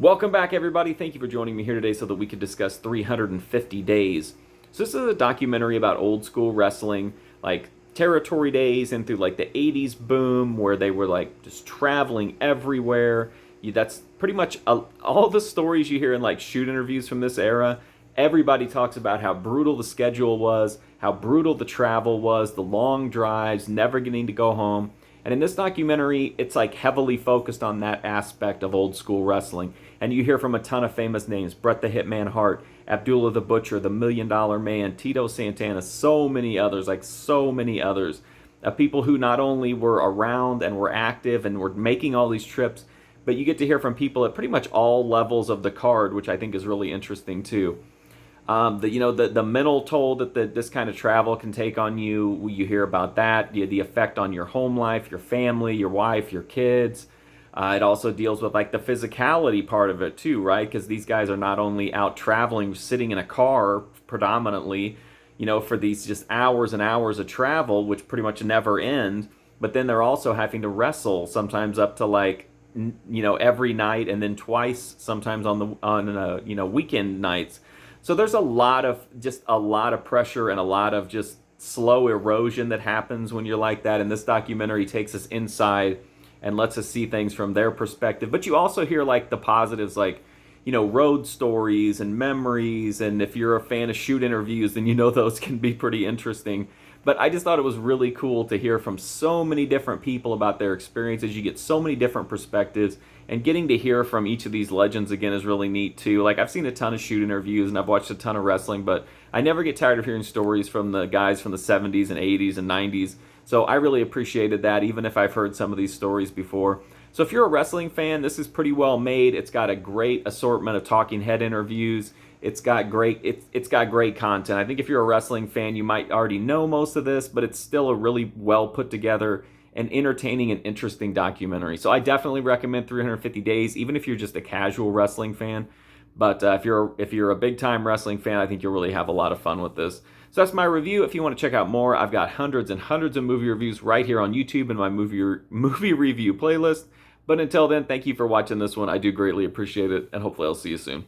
Welcome back, everybody. Thank you for joining me here today so that we could discuss 350 Days. So this is a documentary about old school wrestling, like territory days and through like the 80s boom where they were like just traveling everywhere. That's pretty much all the stories you hear in like shoot interviews from this era. Everybody talks about how brutal the schedule was, how brutal the travel was, the long drives, never getting to go home. And in this documentary, it's like heavily focused on that aspect of old school wrestling. And you hear from a ton of famous names: Bret the Hitman Hart, Abdullah the Butcher, the Million Dollar Man, Tito Santana, so many others, like so many others. People who not only were around and were active and were making all these trips, but you get to hear from people at pretty much all levels of the card, which I think is really interesting too. The mental toll that this kind of travel can take on you. You hear about that. The effect on your home life, your family, your wife, your kids. It also deals with like the physicality part of it too, right? Because these guys are not only out traveling, sitting in a car predominantly, for these just hours and hours of travel, which pretty much never end. But then they're also having to wrestle sometimes up to like every night, and then twice sometimes on weekend nights. So there's a lot of pressure and a lot of just slow erosion that happens when you're like that. And this documentary takes us inside and lets us see things from their perspective. But you also hear like the positives, like, road stories and memories. And if you're a fan of shoot interviews, then those can be pretty interesting. But I just thought it was really cool to hear from so many different people about their experiences. You get so many different perspectives, and getting to hear from each of these legends again is really neat too. Like, I've seen a ton of shoot interviews and I've watched a ton of wrestling, but I never get tired of hearing stories from the guys from the 70s and 80s and 90s. So I really appreciated that, even if I've heard some of these stories before. So if you're a wrestling fan, this is pretty well made. It's got a great assortment of talking head interviews. It's got great content. I think if you're a wrestling fan, you might already know most of this, but it's still a really well put together and entertaining and interesting documentary. So I definitely recommend 350 Days, even if you're just a casual wrestling fan. But if you're a big time wrestling fan, I think you'll really have a lot of fun with this. So that's my review. If you want to check out more, I've got hundreds and hundreds of movie reviews right here on YouTube in my movie review playlist. But until then, thank you for watching this one. I do greatly appreciate it, and hopefully I'll see you soon.